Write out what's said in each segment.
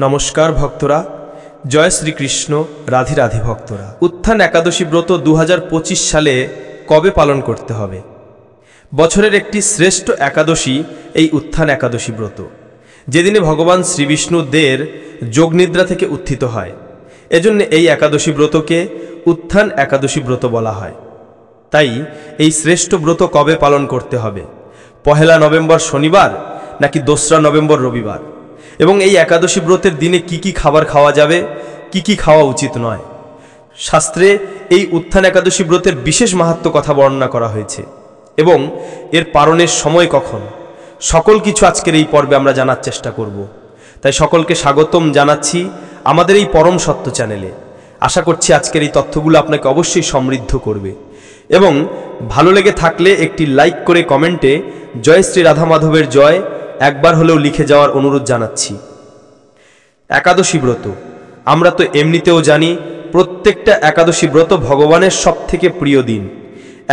নমস্কার ভক্তরা, জয় শ্রীকৃষ্ণ। রাধে রাধে ভক্তরা। উত্থান একাদশী ব্রত 2025 সালে কবে পালন করতে হবে? বছরের একটি শ্রেষ্ঠ একাদশী এই উত্থান একাদশী ব্রত, যেদিনে ভগবান শ্রীবিষ্ণুদের যোগনিদ্রা থেকে উত্থিত হয়। এজন্য এই একাদশী ব্রতকে উত্থান একাদশী ব্রত বলা হয়। তাই এই শ্রেষ্ঠ ব্রত কবে পালন করতে হবে? 1 নভেম্বর শনিবার নাকি 2 নভেম্বর রবিবার? এবং এই একাদশী ব্রতের দিনে কি কি খাবার খাওয়া যাবে, কি খাওয়া উচিত নয়? শাস্ত্রে এই উত্থান একাদশী ব্রতের বিশেষ মাহাত্ম্য কথা বর্ণনা করা হয়েছে এবং এর পালনের সময় কখন, সকল কিছু আজকের এই পর্বে আমরা জানার চেষ্টা করব। তাই সকলকে স্বাগতম জানাচ্ছি আমাদের এই পরম সত্য চ্যানেলে। আশা করছি আজকের এই তথ্যগুলো আপনাকে অবশ্যই সমৃদ্ধ করবে এবং ভালো লেগে থাকলে একটি লাইক করে কমেন্টে জয় শ্রী রাধা মাধবের জয় একবার হলেও লিখে যাওয়ার অনুরোধ জানাচ্ছি। একাদশী ব্রত আমরা তো এমনিতেও জানি, প্রত্যেকটা একাদশী ব্রত ভগবানের সবথেকে প্রিয় দিন।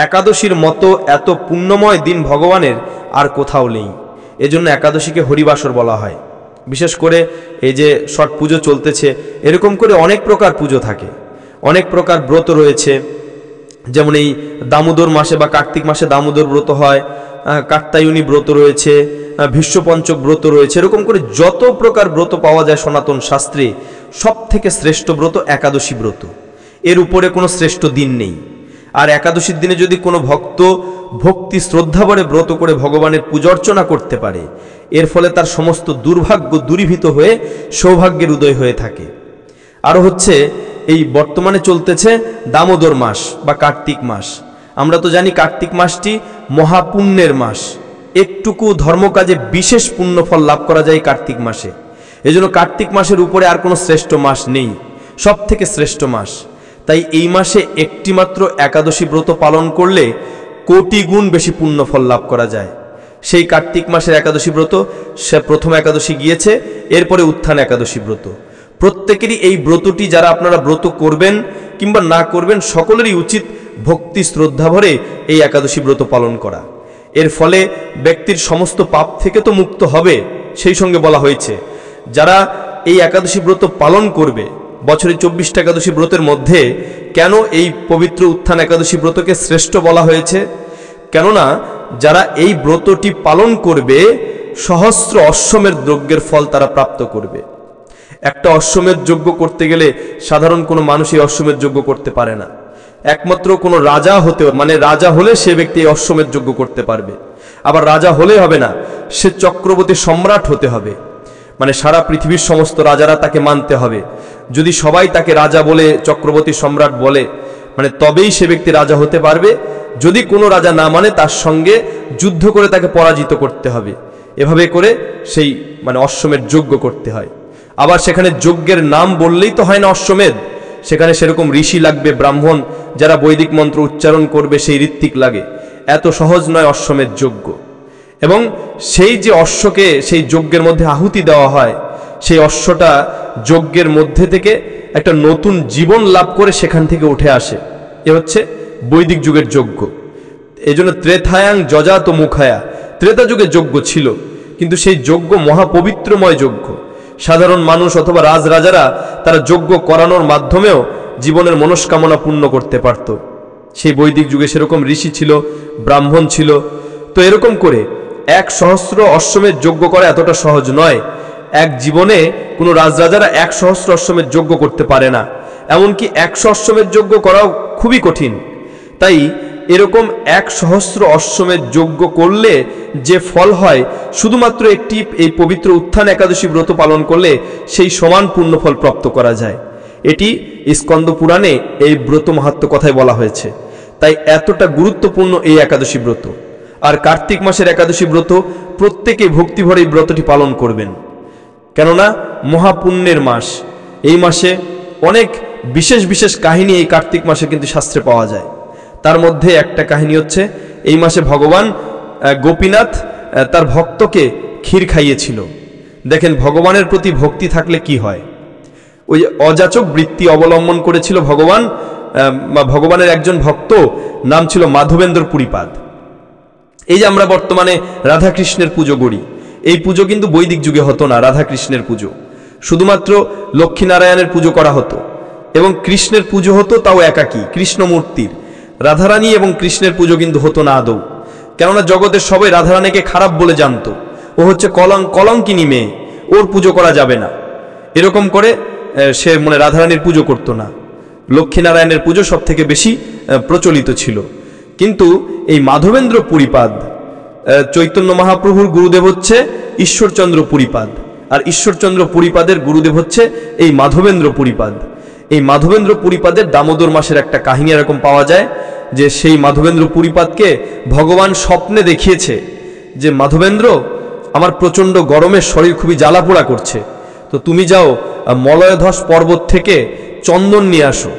একাদশীর মতো এত পুণ্যময় দিন ভগবানের আর কোথাও নেই। এজন্য একাদশীকে হরিবাসর বলা হয়। বিশেষ করে এই যে ছট পুজো চলতেছে, এরকম করে অনেক প্রকার পুজো থাকে, অনেক প্রকার ব্রত রয়েছে। যেমন এই দামোদর মাসে বা কার্তিক মাসে দামোদর ব্রত হয়, কাত্যায়নী ব্রত রয়েছে, ভীষ্মপঞ্চক ব্রত রয়েছে। এরকম করে যত প্রকার ব্রত পাওয়া যায় সনাতন শাস্ত্রে, সব থেকে শ্রেষ্ঠ ব্রত একাদশী ব্রত। এর উপরে কোনো শ্রেষ্ঠ দিন নেই। আর একাদশীর দিনে যদি কোনো ভক্ত ভক্তি শ্রদ্ধাভরে ব্রত করে ভগবানের পূজার্চনা করতে পারে, এর ফলে তার সমস্ত দুর্ভাগ্য দূরীভূত হয়ে সৌভাগ্যের উদয় হয়ে থাকে। আরও হচ্ছে এই বর্তমানে চলতেছে দামোদর মাস বা কার্তিক মাস। আমরা তো জানি কার্তিক মাসটি মহাপুণ্যের মাস। একটুকু ধর্মকাজে বিশেষ পুণ্যফল লাভ করা যায় কার্তিক মাসে। এজন্য কার্তিক মাসের উপরে আর কোনো শ্রেষ্ঠ মাস নেই, সব থেকে শ্রেষ্ঠ মাস। তাই এই মাসে একটি মাত্র একাদশী ব্রত পালন করলে কোটি গুণ বেশি পুণ্যফল লাভ করা যায়। সেই কার্তিক মাসের একাদশী ব্রত, সে প্রথম একাদশী গিয়েছে, এরপরে উত্থান একাদশী ব্রত। প্রত্যেকেরই এই ব্রতটি, যারা আপনারা ব্রত করবেন কিংবা না করবেন, সকলেরই উচিত ভক্তি শ্রদ্ধা ভরে এই একাদশী ব্রত পালন করা। এর ফলে ব্যক্তির সমস্ত পাপ থেকে তো মুক্ত হবে, সেই সঙ্গে বলা হয়েছে যারা এই একাদশী ব্রত পালন করবে, বছরে 24টা একাদশী ব্রতের মধ্যে কেন এই পবিত্র উত্থান একাদশী ব্রতকে শ্রেষ্ঠ বলা হয়েছে? কেননা যারা এই ব্রতটি পালন করবে, সহস্র অশ্বমেধ যজ্ঞের ফল তারা প্রাপ্ত করবে। একটা অশ্বমেধ যজ্ঞ করতে গেলে সাধারণ কোনো মানুষ এই অশ্বমেধ যজ্ঞ করতে পারে না। একমাত্র কোনো রাজা হতে, মানে রাজা হলে সে ব্যক্তি এই অশ্বমেধ যজ্ঞ করতে পারবে। আবার রাজা হলে হবে না, সে চক্রবর্তী সম্রাট হতে হবে। মানে সারা পৃথিবীর সমস্ত রাজারা তাকে মানতে হবে। যদি সবাই তাকে রাজা বলে, চক্রবর্তী সম্রাট বলে, মানে তবেই সে ব্যক্তি রাজা হতে পারবে। যদি কোনো রাজা না মানে, তার সঙ্গে যুদ্ধ করে তাকে পরাজিত করতে হবে। এভাবে করে সেই মানে অশ্বমেধ যজ্ঞ করতে হয়। আবার সেখানে যজ্ঞের নাম বললেই তো হয় না অশ্বমেধ, সেখানে সেরকম ঋষি লাগবে, ব্রাহ্মণ যারা বৈদিক মন্ত্র উচ্চারণ করবে, সেই ঋত্বিক লাগে। এত সহজ নয় অশ্বমেধ যজ্ঞ। এবং সেই যে অশ্বকে সেই যজ্ঞের মধ্যে আহুতি দেওয়া হয়, সেই অশ্বটা যজ্ঞের মধ্যে থেকে একটা নতুন জীবন লাভ করে সেখান থেকে উঠে আসে। এ হচ্ছে বৈদিক যুগের যজ্ঞ। এই জন্য ত্রেথায়াং যজাত মুখায়া, ত্রেতা যুগে যজ্ঞ ছিল, কিন্তু সেই যজ্ঞ মহাপবিত্রময় যজ্ঞ। সাধারণ মানুষ অথবা রাজরাজারা তারা যজ্ঞ করানোর মাধ্যমেও জীবনের মনস্কামনা পূর্ণ করতে পারত। সেই বৈদিক যুগে সেরকম ঋষি ছিল, ব্রাহ্মণ ছিল। তো এরকম করে 1,000 অশ্বমেধ যজ্ঞ করা এতটা সহজ নয়। এক জীবনে কোনো রাজরাজারা 1,000 অশ্বমেধ যজ্ঞ করতে পারে না। এমনকি 100 অশ্বমেধ যজ্ঞ করাও খুবই কঠিন। তাই এরকম 1,000 অশ্বমেধ যজ্ঞ করলে যে ফল হয়, শুধুমাত্র একটি এই পবিত্র উত্থান একাদশী ব্রত পালন করলে সেই সমান পুণ্যফল প্রাপ্ত করা যায়। এটি স্কন্দ পুরাণে এই ব্রত মাহাত্ম্য কথায় বলা হয়েছে। তাই এতটা গুরুত্বপূর্ণ এই একাদশী ব্রত। আর কার্তিক মাসের একাদশী ব্রত প্রত্যেকে ভক্তিভরে এই ব্রতটি পালন করবেন, কেননা মহাপুণ্যের মাস। এই মাসে অনেক বিশেষ বিশেষ কাহিনী এই কার্তিক মাসে কিন্তু শাস্ত্রে পাওয়া যায়। তার মধ্যে একটা কাহিনী হচ্ছে, এই মাসে ভগবান গোপীনাথ তার ভক্তকে ক্ষীর খাইয়েছিল। দেখেন ভগবানের প্রতি ভক্তি থাকলে কি হয়। ওই অযাচক বৃত্তি অবলম্বন করেছিল ভগবান। ভগবানের একজন ভক্ত, নাম ছিল মাধবেন্দ্র পুরীপাদ। এই যে আমরা বর্তমানে রাধাকৃষ্ণের পুজো করি, এই পুজো কিন্তু বৈদিক যুগে হতো না। রাধাকৃষ্ণের পুজো শুধুমাত্র লক্ষ্মীনারায়ণের পুজো করা হতো এবং কৃষ্ণের পুজো হতো, তাও একাকী কৃষ্ণ মূর্তির। রাধারানী এবং কৃষ্ণের পুজো কিন্তু হতো না আদৌ, কেননা জগতের সবাই রাধারানীকে খারাপ বলে জানতো। ও হচ্ছে কলঙ্কিনী মেয়ে, ওর পুজো করা যাবে না, এরকম করে সে রাধারানীর পুজো করতো না। লক্ষ্মীনারায়ণের পুজো সব থেকে বেশি প্রচলিত ছিল। কিন্তু এই মাধবেন্দ্র পুরীপাদ, চৈতন্য মহাপ্রভুর গুরুদেব হচ্ছে ঈশ্বরচন্দ্র পুরীপাদ, আর ঈশ্বরচন্দ্র পুরীপাদের গুরুদেব হচ্ছে এই মাধবেন্দ্র পুরীপাদ। এই মাধবেন্দ্র পুরীপাদের দামোদর মাসের একটা কাহিনী এরকম পাওয়া যায় যে সেই মাধবেন্দ্র পুরীপাদকে ভগবান স্বপ্নে দেখিয়েছে যে মাধবেন্দ্র, আমার প্রচণ্ড গরমের শরীর খুবই জ্বালাপোড়া করছে, তো তুমি যাও মলয়ধস পর্বত থেকে চন্দন নিয়ে আসো,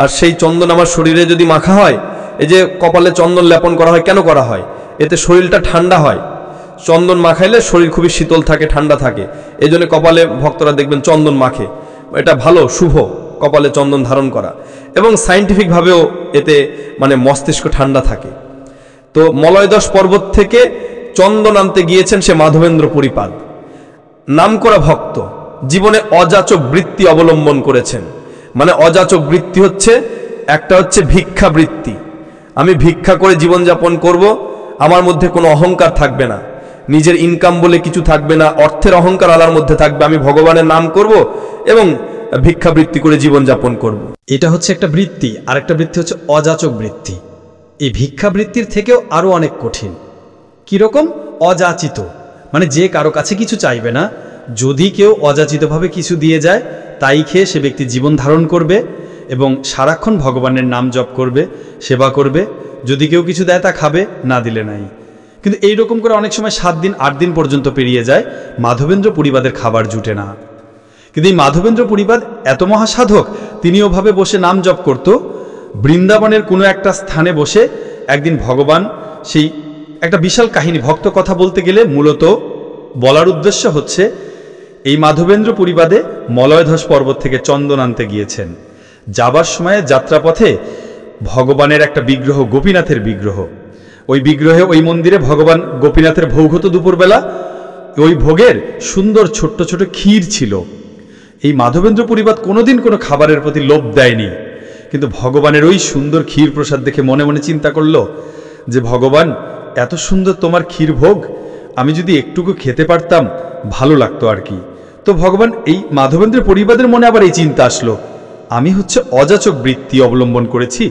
আর সেই চন্দন আমার শরীরে যদি মাখা হয়, এই যে কপালে চন্দন লেপন করা হয়, কেন করা হয়? এতে শরীরটা ঠান্ডা হয়। চন্দন মাখাইলে শরীর খুবই শীতল থাকে, ঠান্ডা থাকে, এই জন্য কপালে ভক্তরা দেখবেন চন্দন মাখে। এটা ভালো, শুভ কপালে চন্দন ধারণ করা, এবং সায়েন্টিফিকভাবেও এতে মস্তিষ্ক ঠান্ডা থাকে। তো মলয়দশ পর্বত থেকে চন্দন আনতে গিয়েছেন সে মাধবেন্দ্র পুরীপাদ, নামকরা ভক্ত, জীবনে অযাচক বৃত্তি অবলম্বন করেছেন। অযাচক বৃত্তি হচ্ছে, একটা হচ্ছে ভিক্ষা বৃত্তি, আমি ভিক্ষা করে জীবনযাপন করব, আমার মধ্যে কোনো অহংকার থাকবে না, নিজের ইনকাম বলে কিছু থাকবে না, অর্থের অহংকার আলার মধ্যে থাকবে, আমি ভগবানের নাম করব এবং ভিক্ষাবৃত্তি করে জীবনযাপন করব। এটা হচ্ছে একটা বৃত্তি। আর একটা বৃত্তি হচ্ছে অযাচক বৃত্তি। এই ভিক্ষাবৃত্তির থেকেও আরও অনেক কঠিন। কীরকম? অযাচিত, যে কারো কাছে কিছু চাইবে না, যদি কেউ অযাচিতভাবে কিছু দিয়ে যায় তাই খেয়ে সে ব্যক্তি জীবন ধারণ করবে এবং সারাক্ষণ ভগবানের নাম জপ করবে, সেবা করবে, যদি কেউ কিছু দেয় তা খাবে, না দিলে নাই। কিন্তু এইরকম করে অনেক সময় 7 দিন 8 দিন পর্যন্ত পেরিয়ে যায়, মাধবেন্দ্র পুরীপাদের খাবার জুটে না। কিন্তু এই মাধবেন্দ্র পুরীপাদ এত মহাসাধক, তিনি ওভাবে বসে নাম জপ করত। বৃন্দাবনের কোনো একটা স্থানে বসে একদিন ভগবান, সেই একটা বিশাল কাহিনী, ভক্ত কথা বলতে গেলে মূলত বলার উদ্দেশ্য হচ্ছে এই মাধবেন্দ্র পুরীপাদে মলয়ধস পর্বত থেকে চন্দন আনতে গিয়েছেন। যাবার সময়ে যাত্রাপথে ভগবানের একটা বিগ্রহ, গোপীনাথের বিগ্রহ, ওই বিগ্রহে, ওই মন্দিরে ভগবান গোপীনাথের ভোগ হতো দুপুরবেলা। ওই ভোগের সুন্দর ছোট্ট ছোট ক্ষীর ছিল। এই মাধবেন্দ্র পুরীপাদ কোনোদিন কোনো খাবারের প্রতি লোভ দেয়নি, কিন্তু ভগবানের ওই সুন্দর ক্ষীর প্রসাদ দেখে মনে মনে চিন্তা করল যে ভগবান, এত সুন্দর তোমার ক্ষীর ভোগ, আমি যদি একটুকু খেতে পারতাম ভালো লাগতো আর কি। তো ভগবান, এই মাধবেন্দ্র পুরীপাদের মনে আবার এই চিন্তা আসলো, আমি হচ্ছে অযাচক বৃত্তি অবলম্বন করেছি,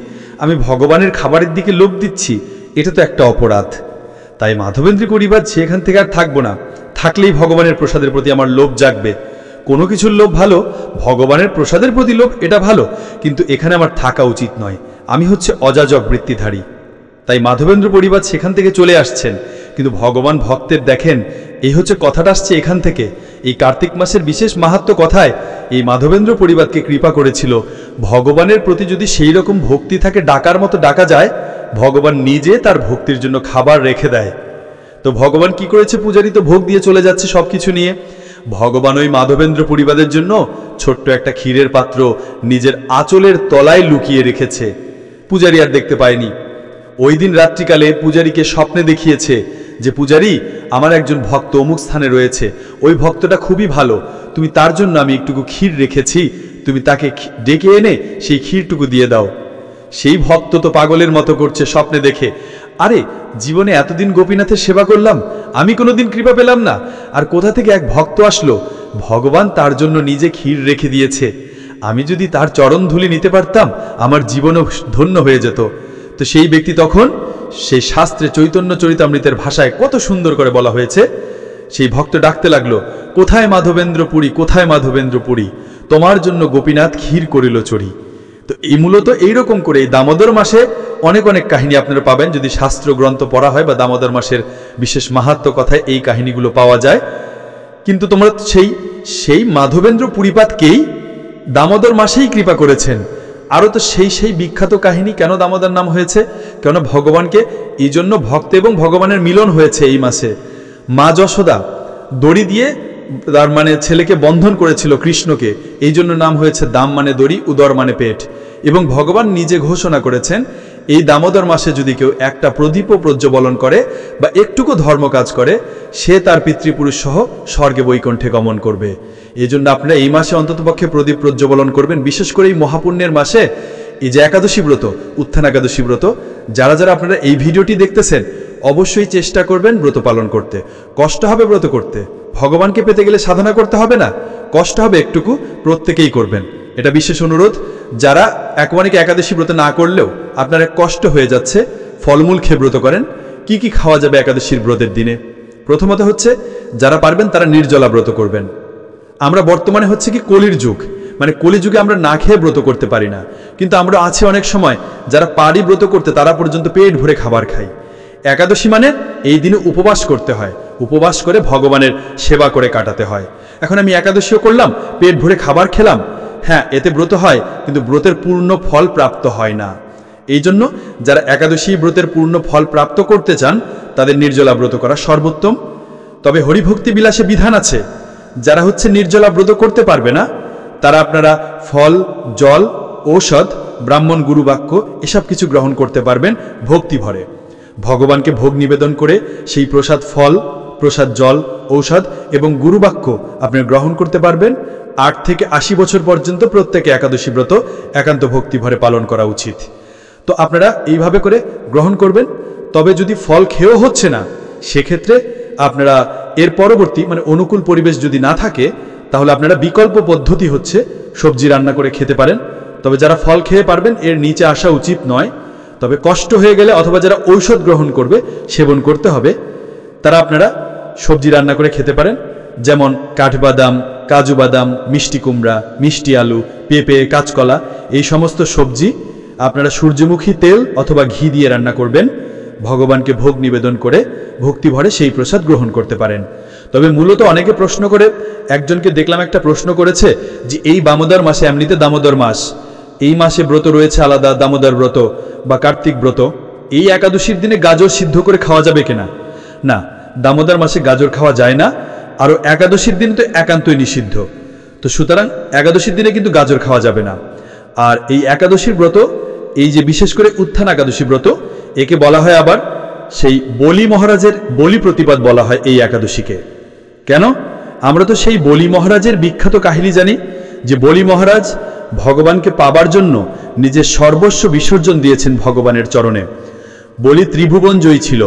আমি ভগবানের খাবারের দিকে লোভ দিচ্ছি, এটা তো একটা অপরাধ। তাই মাধবেন্দ্র পুরীপাদ সেখান থেকে আর থাকবো না, থাকলেই ভগবানের প্রসাদের প্রতি আমার লোভ জাগবে। কোনো কিছুর লোভ ভালো, ভগবানের প্রসাদের প্রতি লোভ এটা ভালো, কিন্তু এখানে আমার থাকা উচিত নয়, আমি হচ্ছে অযাচক বৃত্তিধারী। তাই মাধবেন্দ্র পুরীপাদ সেখান থেকে চলে আসছেন। কিন্তু ভগবান ভক্তের দেখেন, এই হচ্ছে কথাটা আসছে এখান থেকে। এই কার্তিক মাসের বিশেষ মাহাত্ম্য কথায় এই মাধবেন্দ্র পুরীপাদকে কৃপা করেছিল। ভগবানের প্রতি যদি সেই রকম ভক্তি থাকে, ডাকার মতো ডাকা যায়, ভগবান নিজে তার ভক্তির জন্য খাবার রেখে দেয়। তো ভগবান কি করেছে? পূজারী তো ভোগ দিয়ে চলে যাচ্ছে সবকিছু নিয়ে, ভগবান ওই মাধবেন্দ্র পুরীপাদের জন্য ছোট্ট একটা ক্ষীরের পাত্র নিজের আঁচলের তলায় লুকিয়ে রেখেছে। পূজারী আর দেখতে পায়নি। ওই দিন রাত্রিকালে পূজারীকে স্বপ্নে দেখিয়েছে যে পূজারী, আমার একজন ভক্ত অমুক স্থানে রয়েছে, ওই ভক্তটা খুবই ভালো, তুমি তার জন্য আমি একটুকু ক্ষীর রেখেছি, তুমি তাকে ডেকে এনে সেই ক্ষীরটুকু দিয়ে দাও। সেই ভক্ত তো পাগলের মতো করছে স্বপ্নে দেখে, আরে জীবনে এতদিন গোপীনাথের সেবা করলাম, আমি কোনোদিন কৃপা পেলাম না, আর কোথা থেকে এক ভক্ত আসলো, ভগবান তার জন্য নিজে ক্ষীর রেখে দিয়েছে, আমি যদি তার চরণ ধুলি নিতে পারতাম, আমার জীবনও ধন্য হয়ে যেত। তো সেই ব্যক্তি তখন, সেই শাস্ত্রে চৈতন্য চরিতামৃতের ভাষায় কত সুন্দর করে বলা হয়েছে, সেই ভক্ত ডাকতে লাগলো, কোথায় মাধবেন্দ্র পুরী, কোথায় মাধবেন্দ্র পুরী, তোমার জন্য গোপীনাথ ক্ষীর করিল চুরি। তো এই মূলত এইরকম করে এই দামোদর মাসে অনেক অনেক কাহিনী আপনারা পাবেন, যদি শাস্ত্র গ্রন্থ পড়া হয় বা দামোদর মাসের বিশেষ মাহাত্ম্য কথায় এই কাহিনীগুলো পাওয়া যায়। কিন্তু তোমরা সেই মাধবেন্দ্র পুরীপাদকেই দামোদর মাসেই কৃপা করেছেন। আরও তো সেই বিখ্যাত কাহিনী, কেন দামোদর নাম হয়েছে? কেন ভগবানকে এই জন্য ভক্ত এবং ভগবানের মিলন হয়েছে এই মাসে। মা যশোদা দড়ি দিয়ে তার ছেলেকে বন্ধন করেছিল কৃষ্ণকে, এই জন্য নাম হয়েছে দাম দড়ি, উদর পেট। এবং ভগবান নিজে ঘোষণা করেছেন, এই দামোদর মাসে যদি কেউ একটা প্রদীপও প্রজ্বলন করে বা একটুকু ধর্ম কাজ করে, সে তার পিতৃপুরুষ সহ স্বর্গে বৈকুণ্ঠে গমন করবে। এই জন্য আপনারা এই মাসে অন্ততপক্ষে প্রদীপ প্রজ্বলন করবেন। বিশেষ করে এই মহাপুণ্যের মাসে এই যে একাদশী ব্রত, উত্থান একাদশী ব্রত, যারা যারা আপনারা এই ভিডিওটি দেখতেছেন অবশ্যই চেষ্টা করবেন ব্রত পালন করতে। কষ্ট হবে ব্রত করতে, ভগবানকে পেতে গেলে সাধনা করতে হবে না, কষ্ট হবে একটুকু, প্রত্যেকেই করবেন, এটা বিশেষ অনুরোধ। যারা একবারে একাদশী ব্রত না করলেও আপনার এক কষ্ট হয়ে যাচ্ছে, ফলমূল খেয়ে ব্রত করেন। কি কি খাওয়া যাবে একাদশীর ব্রতের দিনে? প্রথমত হচ্ছে যারা পারবেন তারা নির্জলা ব্রত করবেন। আমরা বর্তমানে হচ্ছে কি কলির যুগ, মানে কলিযুগে আমরা না খেয়ে ব্রত করতে পারি না, কিন্তু আমরা আছে অনেক সময় যারা পারি ব্রত করতে, তারা পর্যন্ত পেট ভরে খাবার খাই। একাদশী মানে এই দিনে উপবাস করতে হয়, উপবাস করে ভগবানের সেবা করে কাটাতে হয়। এখন আমি একাদশীও করলাম, পেট ভরে খাবার খেলাম, হ্যাঁ এতে ব্রত হয়, কিন্তু ব্রতের পূর্ণ ফল প্রাপ্ত হয় না। এই জন্য যারা একাদশী ব্রতের পূর্ণ ফল প্রাপ্ত করতে চান তাদের নির্জলা ব্রত করা সর্বোত্তম। তবে হরিভক্তি বিলাসে বিধান আছে, যারা হচ্ছে নির্জলা ব্রত করতে পারবে না তারা আপনারা ফল, জল, ঔষধ, ব্রাহ্মণ গুরু বাক্য এসব কিছু গ্রহণ করতে পারবেন ভক্তি ভরে। ভগবানকে ভোগ নিবেদন করে সেই প্রসাদ ফল, প্রসাদ জল, ঔষধ এবং গুরু বাক্য আপনি গ্রহণ করতে পারবেন। 8 থেকে 80 বছর পর্যন্ত প্রত্যেকে একাদশী ব্রত একান্ত ভক্তি ভরে পালন করা উচিত। তো আপনারা এইভাবে করে গ্রহণ করবেন। তবে যদি ফল খেয়েও হচ্ছে না, সেক্ষেত্রে আপনারা এর পরবর্তী মানে অনুকূল পরিবেশ যদি না থাকে, তাহলে আপনারা বিকল্প পদ্ধতি হচ্ছে সবজি রান্না করে খেতে পারেন। তবে যারা ফল খেয়ে পারবেন এর নিচে আসা উচিত নয়। তবে কষ্ট হয়ে গেলে অথবা যারা ঔষধ গ্রহণ করবে, সেবন করতে হবে, তারা আপনারা সবজি রান্না করে খেতে পারেন। যেমন কাঠবাদাম, কাজু বাদাম, মিষ্টি কুমড়া, মিষ্টি আলু, পেঁপে, কাঁচকলা, এই সমস্ত সবজি আপনারা সূর্যমুখী তেল অথবা ঘি দিয়ে রান্না করবেন। ভগবানকে ভোগ নিবেদন করে ভক্তি ভরে সেই প্রসাদ গ্রহণ করতে পারেন। তবে মূলত অনেকে প্রশ্ন করে, একজনকে দেখলাম একটা প্রশ্ন করেছে যে এই দামোদর মাসে, এমনিতে দামোদর মাস, এই মাসে ব্রত রয়েছে আলাদা, দামোদর ব্রত বা কার্তিক ব্রত, এই একাদশীর দিনে গাজর সিদ্ধ করে খাওয়া যাবে কিনা? না, দামোদর মাসে গাজর খাওয়া যায় না, আর একাদশীর দিন তো একান্তই নিষিদ্ধ। তো সুতরাং একাদশীর দিনে কিন্তু গাজর খাওয়া যাবে না। আর এই একাদশীর ব্রত, এই যে বিশেষ করে উত্থান একাদশী ব্রত, একে বলা হয় আবার সেই বলি মহারাজের বলি প্রতিপদ বলা হয় এই একাদশীকে। কেন? আমরা তো সেই বলি মহারাজের বিখ্যাত কাহিনী জানি যে বলি মহারাজ ভগবানকে পাবার জন্য নিজের সর্বস্ব বিসর্জন দিয়েছেন ভগবানের চরণে। বলি ত্রিভুবন জয়ী ছিল,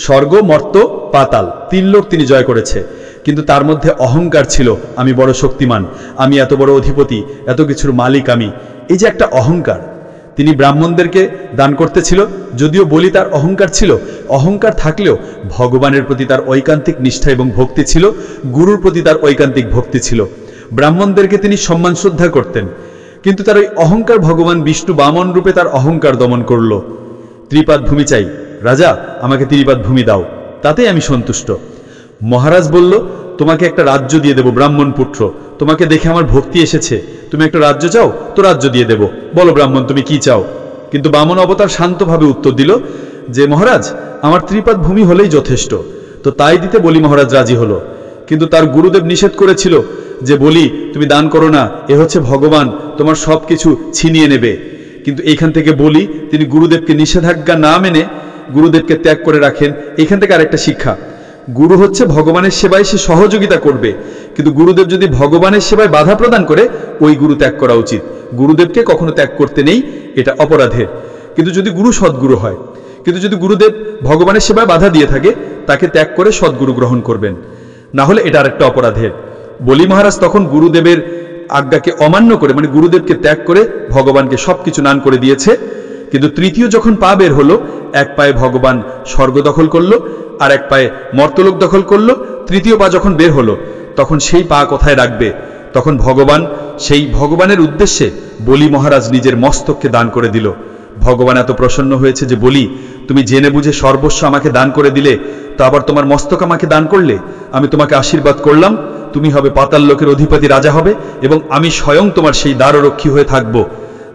স্বর্গ, মর্ত, পাতাল, 3 লোক তিনি জয় করেছে, কিন্তু তার মধ্যে অহংকার ছিল, আমি বড় শক্তিমান, আমি এত বড় অধিপতি, এত কিছুর মালিক আমি। এই যে একটা অহংকার, তিনি ব্রাহ্মণদেরকে দান করতেছিল, যদিও বলি তার অহংকার ছিল, অহংকার থাকলেও ভগবানের প্রতি তার ঐকান্তিক নিষ্ঠা এবং ভক্তি ছিল, গুরুর প্রতি তার ঐকান্তিক ভক্তি ছিল। ব্রাহ্মণদেরকে তিনি সম্মান শ্রদ্ধা করতেন, কিন্তু তার ওই অহংকার ভগবান বিষ্ণু বামন রূপে তার অহংকার দমন করল। ত্রিপাদ ভূমি চাই, রাজা আমাকে ত্রিপাদ ভূমি দাও, তাতেই আমি সন্তুষ্ট। মহারাজ বলল, তোমাকে একটা রাজ্য দিয়ে দেব, ব্রাহ্মণ পুত্র, তোমাকে দেখে আমার ভক্তি এসেছে, তুমি একটা রাজ্য চাও, তো রাজ্য দিয়ে দেব, বলো ব্রাহ্মণ তুমি কি চাও। কিন্তু বামন অবতার শান্তভাবে উত্তর দিল যে মহারাজ আমার ত্রিপাদ ভূমি হলেই যথেষ্ট। তো তাই দিতে বলি মহারাজ রাজি হলো, কিন্তু তার গুরুদেব নিষেধ করেছিল যে বলি তুমি দান করো না, এ হচ্ছে ভগবান, তোমার সব কিছু ছিনিয়ে নেবে। কিন্তু এইখান থেকে বলি তিনি গুরুদেবকে নিষেধাজ্ঞা না মেনে গুরুদেবকে ত্যাগ করে রাখেন। এখান থেকে আরেকটা শিক্ষা, গুরু হচ্ছে ভগবানের সেবায় সে সহযোগিতা করবে, কিন্তু গুরুদেব যদি ভগবানের সেবায় বাধা প্রদান করে ওই গুরু ত্যাগ করা উচিত। গুরুদেবকে কখনো ত্যাগ করতে নেই, এটা অপরাধের। কিন্তু যদি গুরু সদ্গুরু হয়, কিন্তু যদি গুরুদেব ভগবানের সেবায় বাধা দিয়ে থাকে, তাকে ত্যাগ করে সদ্গুরু গ্রহণ করবেন, না হলে এটা আরেকটা অপরাধের। বলি মহারাজ তখন গুরুদেবের আজ্ঞাকে অমান্য করে, মানে গুরুদেবকে ত্যাগ করে ভগবানকে সবকিছু নান করে দিয়েছে। কিন্তু তৃতীয় যখন পা বের হলো, এক পায়ে ভগবান স্বর্গ দখল করলো, আর এক পায়ে মর্তলোক দখল করলো। তৃতীয় পা যখন বের হলো, তখন সেই পা কোথায় রাখবে? তখন ভগবান সেই ভগবানের উদ্দেশ্যে বলি মহারাজ নিজের মস্তককে দান করে দিল। ভগবান এত প্রসন্ন হয়েছে যে বলি তুমি জেনে বুঝে সর্বস্ব আমাকে দান করে দিলে, তো আবার তোমার মস্তক আমাকে দান করলে, আমি তোমাকে আশীর্বাদ করলাম, তুমি হবে পাতাল লোকের অধিপতি, রাজা হবে, এবং আমি স্বয়ং তোমার সেই দ্বাররক্ষী হয়ে থাকবো।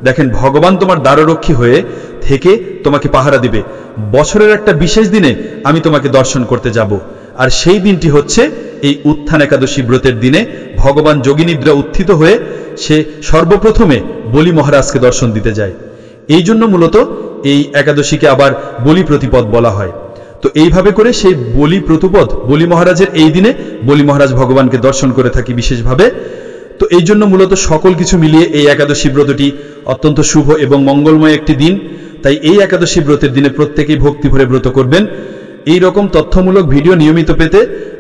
দেখেন ভগবান তোমার দ্বাররক্ষী হয়ে থেকে তোমাকে পাহারা দিবে। বছরের একটা বিশেষ দিনে আমি তোমাকে দর্শন করতে যাব, আর সেই দিনটি হচ্ছে এই উত্থান একাদশী ব্রতের দিনে ভগবান যোগীনিদ্রা উত্থিত হয়ে সে সর্বপ্রথমে বলি মহারাজকে দর্শন দিতে যায়। এই জন্য মূলত এই একাদশীকে আবার বলি প্রতিপদ বলা হয়। তো এইভাবে করে সেই বলি প্রতুপদ বলি মহারাজের এই দিনে বলি মহারাজ ভগবানকে দর্শন করে থাকি বিশেষভাবে। তো এই জন্য মূলত সকল কিছু মিলিয়ে এই একাদশী ব্রতটি অত্যন্ত শুভ এবং মঙ্গলময় একটি দিন। তাই এই একাদশী ব্রতের দিনে প্রত্যেকেই ভক্তি ভরে ব্রত করবেন। এই রকম তথ্যমূলক ভিডিও নিয়মিত পেতে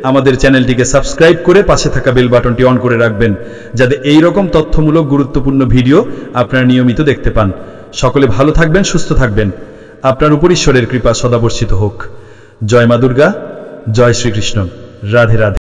আমাদের চ্যানেলটিকে সাবস্ক্রাইব করে পাশে থাকা বেল বাটনটি অন করে রাখবেন, যাতে এই রকম তথ্যমূলক গুরুত্বপূর্ণ ভিডিও আপনারা নিয়মিত দেখতে পান। সকলে ভালো থাকবেন, সুস্থ থাকবেন। আপনার উপর ঈশ্বরের কৃপা সদা বর্ষিত হোক। জয় মা দুর্গা, জয় শ্রীকৃষ্ণ, রাধে রাধে।